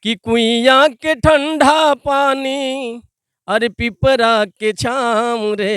कि कुइया के ठंडा पानी अरे पिपरा के छाम रे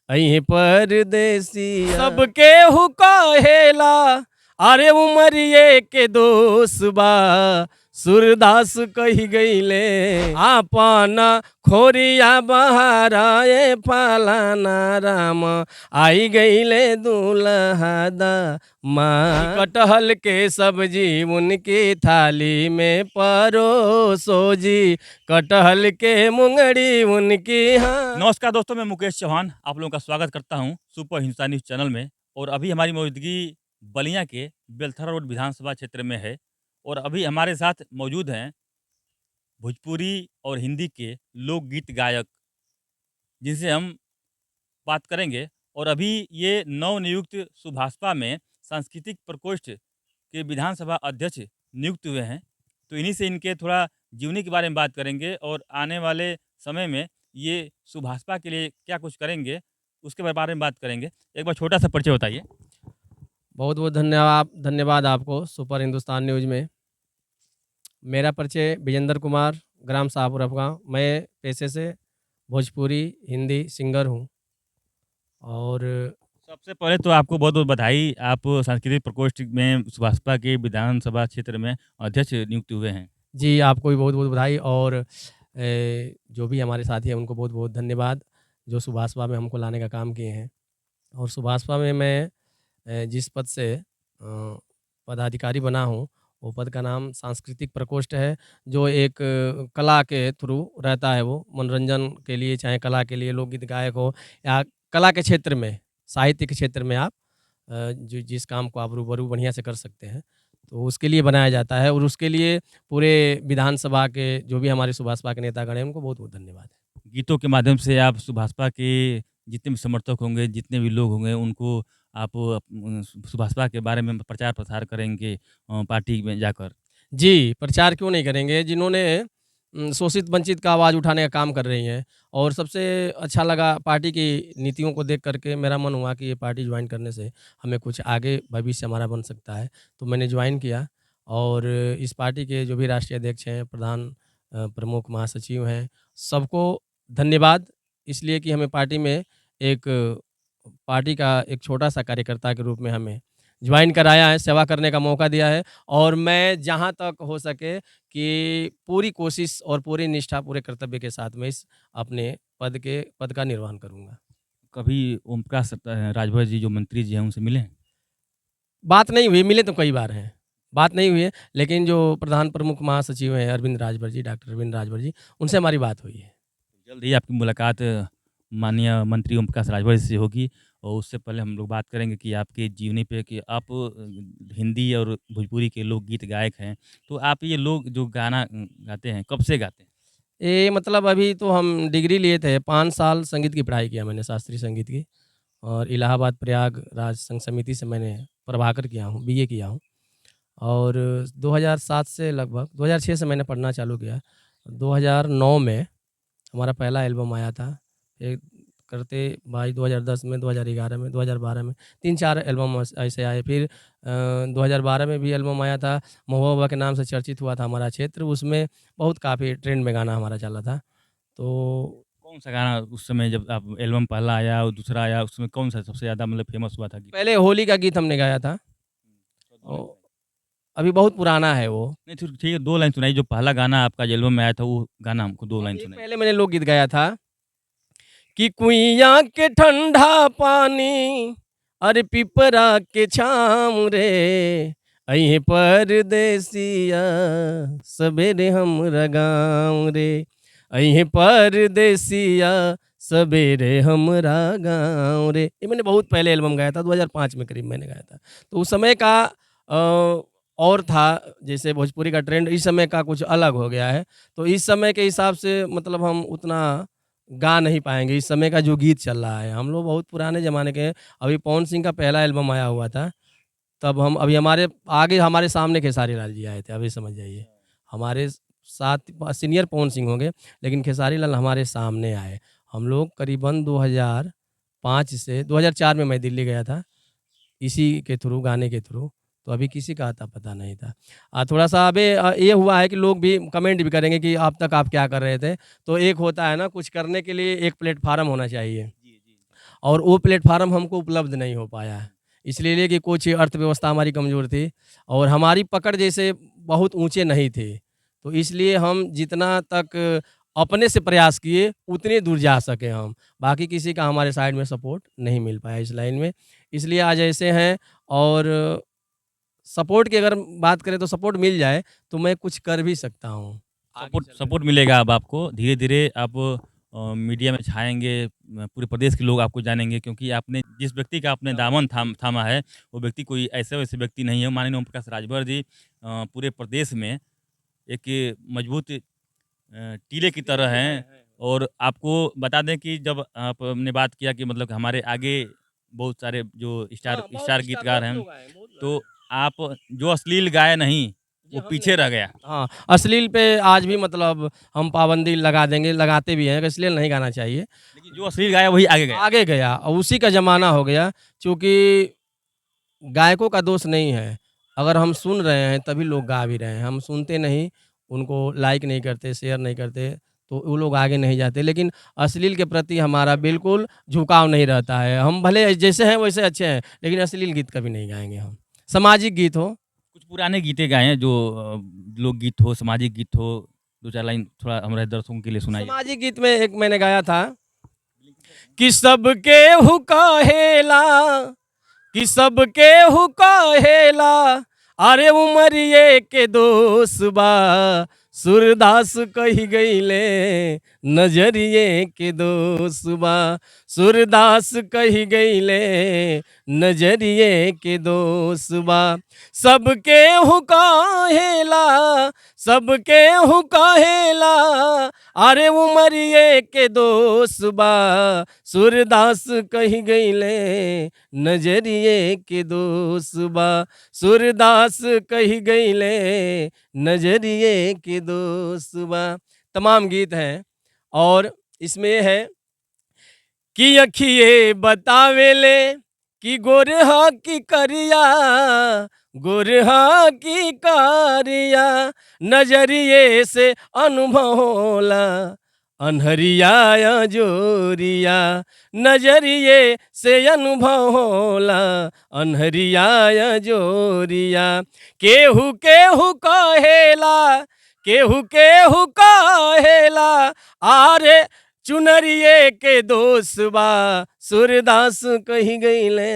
अहीं परदेसिया सबके हु कहेला अरे उमरिए के दोष बा सूरदास कही गईले आपन खोरिया बहाराए फलाना राम आई गईले दूल्हा दा माँ कटहल के सब्जी उनकी थाली में परोसो जी कटहल के मुंगड़ी उनकी हाँ। नमस्कार दोस्तों, मैं मुकेश चौहान आप लोगों का स्वागत करता हूं सुपर हिंदुस्तान न्यूज़ चैनल में। और अभी हमारी मौजूदगी बलिया के बेलथरा रोड विधानसभा क्षेत्र में है। और अभी हमारे साथ मौजूद हैं भोजपुरी और हिंदी के लोकगीत गायक, जिनसे हम बात करेंगे। और अभी ये नवनियुक्त सुभाषपा में सांस्कृतिक प्रकोष्ठ के विधानसभा अध्यक्ष नियुक्त हुए हैं। तो इन्हीं से इनके थोड़ा जीवनी के बारे में बात करेंगे और आने वाले समय में ये सुभाषपा के लिए क्या कुछ करेंगे उसके बारे में बात करेंगे। एक बार छोटा सा परिचय बताइए। बहुत बहुत धन्यवाद आपको सुपर हिंदुस्तान न्यूज़ में। मेरा परिचय विजेंद्र कुमार, ग्राम शाहपुर अफगांव। मैं पेशे से भोजपुरी हिंदी सिंगर हूँ। और सबसे पहले तो आपको बहुत बहुत बधाई, आप सांस्कृतिक प्रकोष्ठ में सुभाषपा के विधानसभा क्षेत्र में अध्यक्ष नियुक्त हुए हैं। जी, आपको भी बहुत बहुत बधाई। और जो भी हमारे साथी हैं उनको बहुत बहुत धन्यवाद जो सुभाषपा में हमको लाने का काम किए हैं। और सुभाषपा में मैं जिस पद से पदाधिकारी बना हूँ वो पद का नाम सांस्कृतिक प्रकोष्ठ है, जो एक कला के थ्रू रहता है। वो मनोरंजन के लिए, चाहे कला के लिए, लोकगीत गायक हो या कला के क्षेत्र में, साहित्य के क्षेत्र में आप जो जिस काम को आप रूबरू बढ़िया से कर सकते हैं, तो उसके लिए बनाया जाता है। और उसके लिए पूरे विधानसभा के जो भी हमारे सुभाषपा के नेतागण हैं उनको बहुत बहुत धन्यवाद है। गीतों के माध्यम से आप सुभाषपा के जितने भी समर्थक होंगे, जितने भी लोग होंगे, उनको आप सुभाषपा के बारे में प्रचार प्रसार करेंगे पार्टी में जाकर। जी, प्रचार क्यों नहीं करेंगे? जिन्होंने शोषित वंचित का आवाज़ उठाने का काम कर रही हैं। और सबसे अच्छा लगा पार्टी की नीतियों को देख कर के मेरा मन हुआ कि ये पार्टी ज्वाइन करने से हमें कुछ आगे भविष्य हमारा बन सकता है। तो मैंने ज्वाइन किया। और इस पार्टी के जो भी राष्ट्रीय अध्यक्ष हैं, प्रधान प्रमुख महासचिव हैं, सबको धन्यवाद इसलिए कि हमें पार्टी में एक पार्टी का एक छोटा-सा कार्यकर्ता के रूप में हमें ज्वाइन कराया है, सेवा करने का मौका दिया है। और मैं जहाँ तक हो सके कि पूरी कोशिश और पूरी निष्ठा, पूरे कर्तव्य के साथ में इस अपने पद का निर्वहन करूँगा। कभी ओम प्रकाश राजभर जी जो मंत्री जी हैं उनसे मिले हैं? बात नहीं हुई, मिले तो कई बार हैं। बात नहीं हुई है, लेकिन जो प्रधान प्रमुख महासचिव हैं अरविंद राजभर जी, डॉक्टर अरविंद राजभर जी, उनसे हमारी बात हुई है। जल्द ही आपकी मुलाकात माननीय मंत्री ओम प्रकाश राजभर से होगी। और उससे पहले हम लोग बात करेंगे कि आपके जीवनी पे कि आप हिंदी और भोजपुरी के लोकगीत गायक हैं। तो आप ये लोग जो गाना गाते हैं, कब से गाते हैं? ये मतलब अभी तो हम डिग्री लिए थे, 5 साल संगीत की पढ़ाई किया मैंने, शास्त्रीय संगीत की। और इलाहाबाद प्रयागराज संघ समिति से मैंने प्रभाकर किया हूँ, बीए किया हूँ। और 2007 से लगभग 2006 से मैंने पढ़ना चालू किया। 2009 में हमारा पहला एल्बम आया था। एक करते भाई 2010 में, 2011 में, 2012 में 3-4 एल्बम ऐसे आए। फिर 2012 में भी एल्बम आया था, महुआ बाबा के नाम से चर्चित हुआ था हमारा क्षेत्र। उसमें बहुत काफ़ी ट्रेंड में गाना हमारा चला था। तो कौन-सा गाना उस समय जब आप एल्बम पहला आया और दूसरा आया, उसमें कौन-सा सबसे ज़्यादा मतलब फ़ेमस हुआ था गीत? पहले होली का गीत हमने गाया था। तो 2 लाइन और सुनाइए। अभी बहुत पुराना है वो। नहीं तो ठीक है, 2 लाइन सुनाइए, जो पहला गाना आपका जो एल्बम में आया था, वो गाना हमको 2 लाइन एक सुनाइए। पहले मैंने लोकगीत गाया था कि कुइया के ठंडा पानी अरे पिपरा के छाम रे अहीं परदेसिया सबेरे हमरा गाँव रे अहीं परदेसिया सबेरे हमरा गाँव रे। ये मैंने बहुत पहले एल्बम गाया था, 2005 में करीब मैंने गाया था। तो उस समय का और था, जैसे भोजपुरी का ट्रेंड इस समय का कुछ अलग हो गया है। तो इस समय के हिसाब से मतलब हम उतना गा नहीं पाएँगे। इस समय का जो गीत चल रहा है, हम लोग बहुत पुराने ज़माने के हैं। अभी पवन सिंह का पहला एल्बम आया हुआ था, तब हम अभी हमारे आगे हमारे सामने खेसारी लाल जी आए थे, अभी समझ जाइए। हमारे साथ सीनियर पवन सिंह होंगे, लेकिन खेसारी लाल हमारे सामने आए। हम लोग करीबन 2005 से 2004 में मैं दिल्ली गया था, इसी के थ्रू, गाने के थ्रू। तो अभी किसी का आता पता नहीं था। थोड़ा-सा अभी ये हुआ है कि लोग भी कमेंट भी करेंगे कि अब तक आप क्या कर रहे थे? तो एक होता है ना, कुछ करने के लिए एक प्लेटफ़ॉर्म होना चाहिए जी, जी। और वो प्लेटफ़ॉर्म हमको उपलब्ध नहीं हो पाया है। इसलिए कि कुछ अर्थव्यवस्था हमारी कमज़ोर थी और हमारी पकड़ जैसे बहुत ऊँचे नहीं थे। तो इसलिए हम जितना तक अपने से प्रयास किए, उतने दूर जा सके हम। बाकी किसी का हमारे साइड में सपोर्ट नहीं मिल पाया इस लाइन में। इसलिए आज ऐसे हैं और सपोर्ट की अगर बात करें तो सपोर्ट मिल जाए, तो मैं कुछ कर भी सकता हूँ, आगे सपोर्ट चल कर सपोर्ट के। मिलेगा अब आपको। धीरे-धीरे आप मीडिया में छाएँगे, पूरे प्रदेश के लोग आपको जानेंगे क्योंकि आपने जिस व्यक्ति का आपने दामन थामा है, वो व्यक्ति कोई ऐसे-वैसे व्यक्ति नहीं है। माननीय ओम प्रकाश राजभर जी पूरे प्रदेश में एक मजबूत टीले की तरह हैं और आपको बता दें कि जब आपने बात किया कि मतलब हमारे आगे बहुत सारे जो स्टार हाँ, बहुत स्टार स्टार गीतकार बहुत हैं, लोग आए, बहुत लोग तो आए। आप जो अश्लील गाए नहीं, जी, वो हम पीछे नहीं रह गाते। गया। हाँ, अश्लील पे आज भी मतलब हम पाबंदी लगा देंगे, लगाते भी हैं कि अश्लील नहीं गाना चाहिए। लेकिन जो अश्लील गाया वही आगे गया। आगे गया और उसी का ज़माना हो गया, चूँकि गायकों का दोष नहीं है। अगर हम सुन रहे हैं तभी लोग गा भी रहे हैं। हम सुनते नहीं, उनको लाइक नहीं करते, शेयर नहीं करते, तो वो लोग आगे नहीं जाते। लेकिन अश्लील के प्रति हमारा बिल्कुल झुकाव नहीं रहता है। हम भले जैसे हैं वैसे अच्छे हैं, लेकिन अश्लील गीत कभी नहीं गाएँगे हम। सामाजिक गीत हो। कुछ पुराने गीतें गाए हैं जो लोकगीत हो, सामाजिक गीत हो, 2-4 लाइन थोड़ा हमारे दर्शकों के लिए सुनाइए। सामाजिक गीत में एक मैंने गाया था कि सबके हु कहेला कि सबके हु कहेला अरे उमरिए के दोष बा सूरदास कही गईले नजरिए के दोष बा सूरदास कही गईले नजरिए के दोष बा सबके हु कहेला सबके हु कहेला अरे उमरिए के दोष बा सूरदास कही गईले नजरिए के दोष बा सूरदास कही गईले नजरिए के दोष बा। तमाम गीत हैं और इसमें ये है कि अखिए बतावेले कि गोरहा की करिया गोरहा की कारिया नजरिए से अनुभव होला अनहरिया जोरिया नजरिए से अनुभव होला अनहरिया जोरिया केहू केहू कहेला केहू केहू कहेला आरे चुनरिए के दोष बा सूरदास कही गईले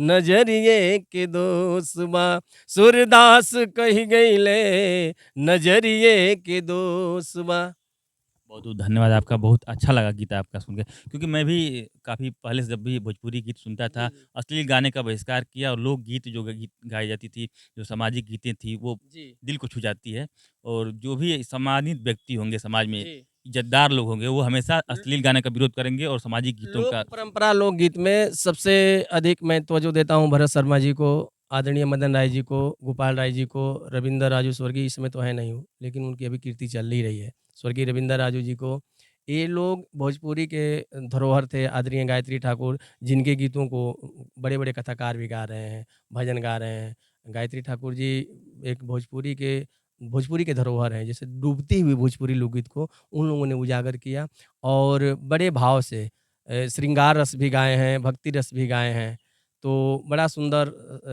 नजरिए के दोष बा सूरदास कही गईले नजरिए के दोष बा। बहुत-बहुत धन्यवाद आपका, बहुत अच्छा लगा गीत आपका सुन के। क्योंकि मैं भी काफ़ी पहले से जब भी भोजपुरी गीत सुनता था, जी, जी। अश्लील गाने का बहिष्कार किया और लोकगीत जो गीत गाई जाती थी, जो सामाजिक गीतें थी, वो जी, दिल को छू जाती है और जो भी सम्मानित व्यक्ति होंगे समाज में, जी। इज़्ज़तदार लोग होंगे, वो हमेशा अश्लील गाने का विरोध करेंगे और सामाजिक गीतों लोक का परंपरा लोकगीत में सबसे अधिक मैं तवज्जो देता हूँ भरत शर्मा जी को, आदरणीय मदन राय जी को, गोपाल राय जी को, रविंदर राजू स्वर्गीय इसमें तो है नहीं हूँ, लेकिन उनकी अभी कीर्ति चल ही रही है। स्वर्गीय रविंदर राजू जी को, ये लोग भोजपुरी के धरोहर थे, आदरणीय गायत्री ठाकुर, जिनके गीतों को बड़े-बड़े कथाकार भी गा रहे हैं, भजन गा रहे हैं। गायत्री ठाकुर जी एक भोजपुरी के धरोहर हैं, जैसे डूबती हुई भोजपुरी लोकगीत को उन लोगों ने उजागर किया और बड़े भाव से श्रृंगार रस भी गाए हैं, भक्ति रस भी गाए हैं। तो बड़ा सुंदर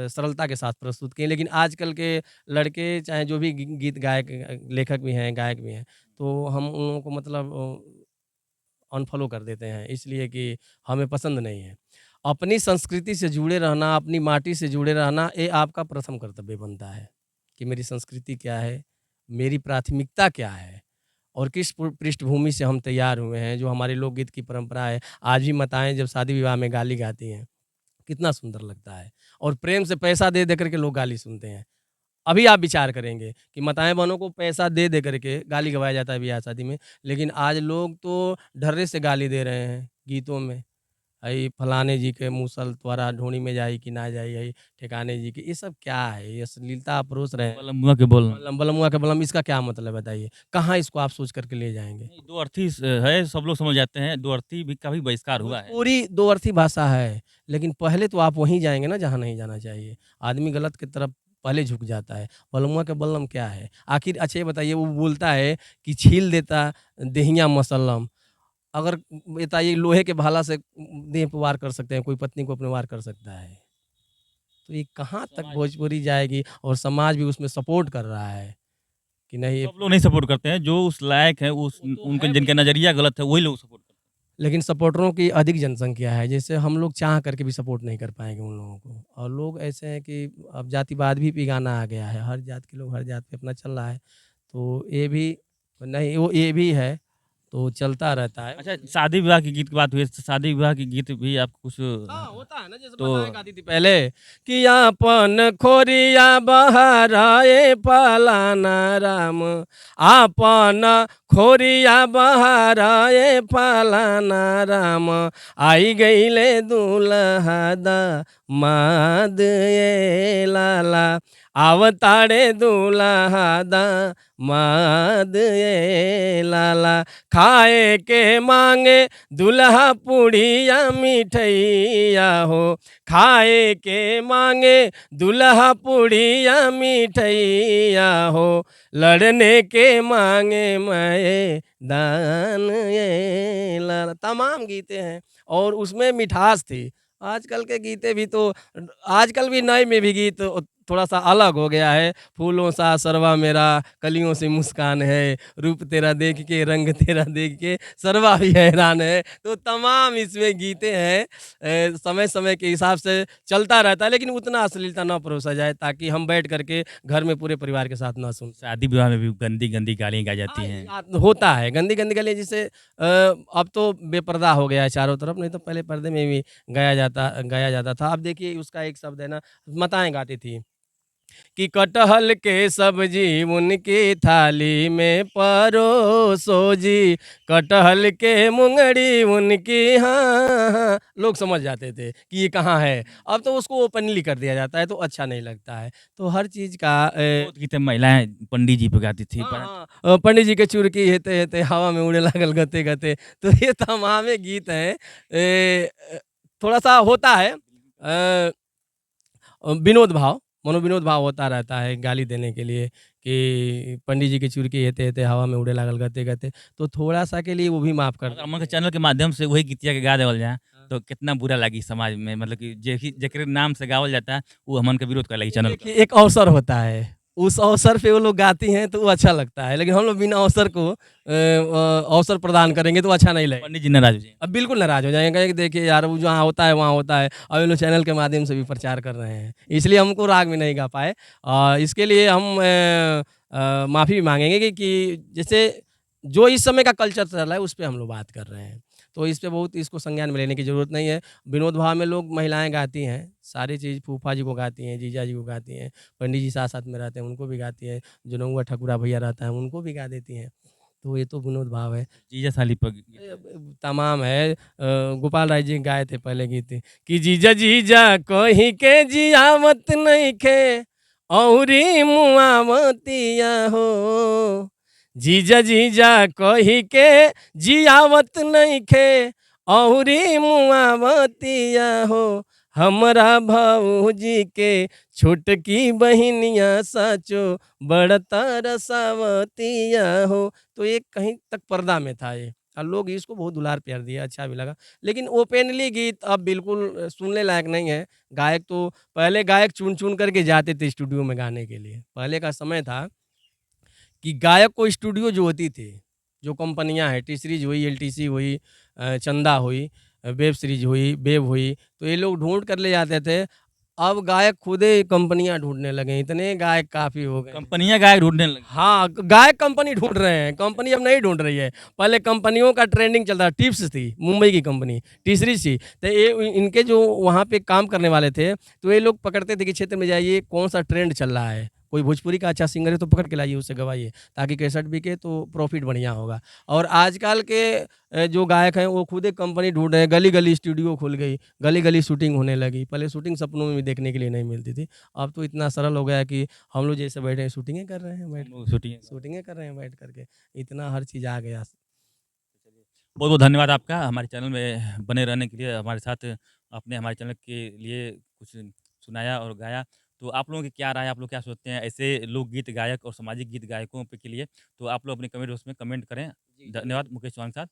सरलता के साथ प्रस्तुत किए। लेकिन आजकल के लड़के चाहे जो भी गीत गायक लेखक भी हैं, गायक भी हैं, तो हम उन लोगों को मतलब अनफ़ॉलो कर देते हैं, इसलिए कि हमें पसंद नहीं है। अपनी संस्कृति से जुड़े रहना, अपनी माटी से जुड़े रहना, ये आपका प्रथम कर्तव्य बनता है, कि मेरी संस्कृति क्या है, मेरी प्राथमिकता क्या है और किस पृष्ठभूमि से हम तैयार हुए हैं, जो हमारे लोकगीत की परंपरा है। आज भी माताएँ जब शादी-विवाह में गाली गाती हैं, कितना सुंदर लगता है और प्रेम से पैसा दे दे कर के लोग गाली सुनते हैं। अभी आप विचार करेंगे कि माताएँ-बहनों को पैसा दे दे कर के गाली गवाया जाता है ब्याह-शादी में, लेकिन आज लोग तो ढर्रे से गाली दे रहे हैं गीतों में। हई फलाने जी के मूसल त्वरा ढूँढी में जाई कि ना जाई, हई ठिकाने जी के, ये सब क्या है? ये अश्लीलता आप परोस रहे हैं। बलमुआ के बोलना। बलमुआ के बलम, इसका क्या मतलब है बताइए? कहाँ इसको आप सोच कर के ले जाएँगे? नहीं, दो अर्थी है, सब लोग समझ जाते हैं, दो अर्थी भी का भी बहिष्कार हुआ है। भोजपुरी दो अर्थी भाषा है, लेकिन पहले तो आप वहीं जाएँगे ना जहाँ नहीं जाना चाहिए। आदमी गलत की तरफ पहले झुक जाता है। बलमुआ के बलम क्या है? आखिर अच्छा ये बताइए, वो बोलता है कि छील देता देहिया मसल्लम। अगर बताइए लोहे के भाला से देह पे वार कर सकते हैं, कोई पत्नी को अपने वार कर सकता है। तो ये कहाँ तक समाज भोजपुरी जाएगी, और समाज भी उसमें सपोर्ट कर रहा है कि नहीं ये। सब लोग नहीं सपोर्ट करते हैं, जो उस लायक है, उस वो तो उनका है जिनका भाई। नज़रिया गलत है, वही लोग सपोर्ट करते हैं। लेकिन सपोर्टरों की अधिक जनसंख्या है, जैसे हम लोग चाह करके भी सपोर्ट नहीं कर पाएँगे उन लोगों को। और लोग ऐसे हैं कि अब जातिवाद भी गाना आ गया है, हर जात के लोग हर जात पे अपना चल रहा है। तो ये भी नहीं, वो ये भी है, तो चलता रहता है। अच्छा, शादी-विवाह के गीत की बात हुई है, शादी-विवाह के गीत भी आपको कुछ हाँ, होता है ना, जैसे तो माताएँ गाती थी पहले कि आपन खोरिया बहराए फलाना राम, आपन खोरिया बहराए फलाना राम, आई गईले दूल्हा दामाद ये लाला, आवताड़े दूल्हा दामाद ये लाला, खाए के मांगे दुल्हा पुड़िया मिठैया हो, खाए के मांगे दुल्हा पुड़िया मिठैया हो, लड़ने के मांगे मैदान ये लाला। तमाम गीते हैं और उसमें मिठास थी। आजकल के गीते भी तो, आजकल भी नए में भी गीत थोड़ा सा अलग हो गया है। फूलों सा सरवा मेरा, कलियों से मुस्कान है, रूप तेरा देख के रंग तेरा देख के सरवा भी हैरान है। तो तमाम इसमें गीते हैं, समय समय के हिसाब से चलता रहता है, लेकिन उतना अश्लीलता ना परोसा जाए ताकि हम बैठ करके घर में पूरे परिवार के साथ ना सुन। शादी-विवाह में भी गंदी-गंदी गालियाँ गाई जाती हाँ, हैं। होता है गंदी-गंदी गालियाँ, जिससे अब तो बेपर्दा हो गया है चारों तरफ, नहीं तो पहले पर्दे में भी गाया जाता था। अब देखिए उसका एक शब्द है ना, माताएँ गाती थी कि कटहल के सब्जी उनकी थाली में परोसो जी, कटहल के मुंगड़ी उनकी, हाँ, हाँ, लोग समझ जाते थे कि ये कहाँ है। अब तो उसको ओपनली कर दिया जाता है, तो अच्छा नहीं लगता है। तो हर चीज़ का बहुत गीतें महिलाएँ पंडित जी पे गाती थी। हाँ, हाँ, पंडित जी के चुरकी हेते हेते हवा में उड़े लागल गते गते। तो ये तमामे गीत हैं। थोड़ा-सा होता है विनोद भाव, मनोविनोद भाव होता रहता है गाली देने के लिए कि पंडित जी की चुरकी हेते हेते हवा में उड़े लागल गते गते। तो थोड़ा-सा के लिए वो भी माफ़ कर अगर हमन के चैनल के माध्यम से वही गीतिया के गा देवल जाए, तो कितना बुरा लागी समाज में, मतलब कि जेकरे नाम से गावल जाता है, वो हमन के विरोध करे लगी चैनल देखिए पर। एक अवसर होता है, उस अवसर पे वो लोग गाती हैं तो वो अच्छा लगता है, लेकिन हम लोग बिना अवसर को अवसर प्रदान करेंगे तो अच्छा नहीं लगेगा। पंडित जी नाराज़ हो जाएँ। अब बिल्कुल नाराज़ हो जाएँगे, कहेंगे देखिए यार वो जहाँ होता है वहाँ होता है। अब ये लोग चैनल के माध्यम से भी प्रचार कर रहे हैं, इसलिए हमको राग में नहीं गा पाए। इसके लिए हम माफ़ी भी माँगेंगे कि जैसे जो इस समय का कल्चर चल रहा है उस पे हम लोग बात कर रहे हैं। तो इस पे बहुत इसको संज्ञान में लेने की ज़रूरत नहीं है। विनोद भाव में लोग महिलाएँ गाती हैं, सारी चीज़ फूफा जी को गाती हैं, जीजा जी को गाती हैं, पंडित जी साथ-साथ में रहते हैं उनको भी गाती हैं, जो नौआ ठकुरा भैया रहता है उनको भी गा देती हैं। तो ये तो विनोद भाव है। जीजा साली पर गीत है। तमाम है। गोपाल राय जी गाए थे पहले गीत कि जीजा जीजा कहीं के जियावत नइखे औरी मुआवतिया हो, जीजा जीजा कहीं के जियावत नइखे औरी मुआवतिया हो, हमरा भौजी के छोटकी बहिनिया साचो बड़ता रसावतिया हो। तो ये कहीं तक पर्दा में था ये, और लोग इसको बहुत दुलार प्यार दिया, अच्छा भी लगा। लेकिन ओपनली गीत अब बिल्कुल सुनने लायक नहीं है। गायक तो पहले गायक चुन-चुन करके जाते थे स्टूडियो में गाने के लिए। पहले का समय था कि गायक को स्टूडियो जो होती थी, जो कंपनियाँ हैं, टी सीरीज़ हुई, एलटीसी हुई, चंदा हुई, वेब सीरीज़ हुई, वेब हुई, तो ये लोग ढूँढ कर ले जाते थे। अब गायक खुद ही कंपनियाँ ढूँढने लगे हैं, इतने गायक काफ़ी हो गए हैं। कंपनियाँ गायक ढूँढने लगी। हाँ, गायक कंपनी ढूँढ रहे हैं, कंपनी अब नहीं ढूँढ रही है। पहले कंपनियों का ट्रेंडिंग चल रहा था, टिप्स थी, मुंबई की कंपनी, टी-सीरीज़ थी। तो ये इनके जो वहाँ पे काम करने वाले थे, तो ये लोग पकड़ते थे कि क्षेत्र में जाइए कौन-सा ट्रेंड चल रहा है, कोई भोजपुरी का अच्छा सिंगर है तो पकड़ के लाइए, उससे गवाइए, ताकि कैसेट बिके तो प्रॉफिट बढ़िया होगा। और आजकल के जो गायक हैं वो खुद एक कंपनी ढूँढ रहे हैं, गली-गली स्टूडियो खुल गई, गली-गली शूटिंग होने लगी। पहले शूटिंग सपनों में भी देखने के लिए नहीं मिलती थी। अब तो इतना सरल हो गया है कि हम लोग जैसे बैठे हैं शूटिंगें कर रहे हैं बैठ हम के, लोग शूटिंग शूटिंगें कर रहे हैं बैठ कर के। इतना हर चीज़ आ गया। बहुत-बहुत धन्यवाद आपका हमारे चैनल में बने रहने के लिए, हमारे साथ आपने हमारे चैनल के लिए कुछ सुनाया और गाया। तो आप लोगों की क्या राय है, आप लोग क्या सोचते हैं ऐसे लोकगीत गायक और सामाजिक गीत गायकों पे के लिए? तो आप लोग अपने कमेंट बॉक्स में कमेंट करें। जी, ज़रूर। धन्यवाद मुकेश चौहान साहब।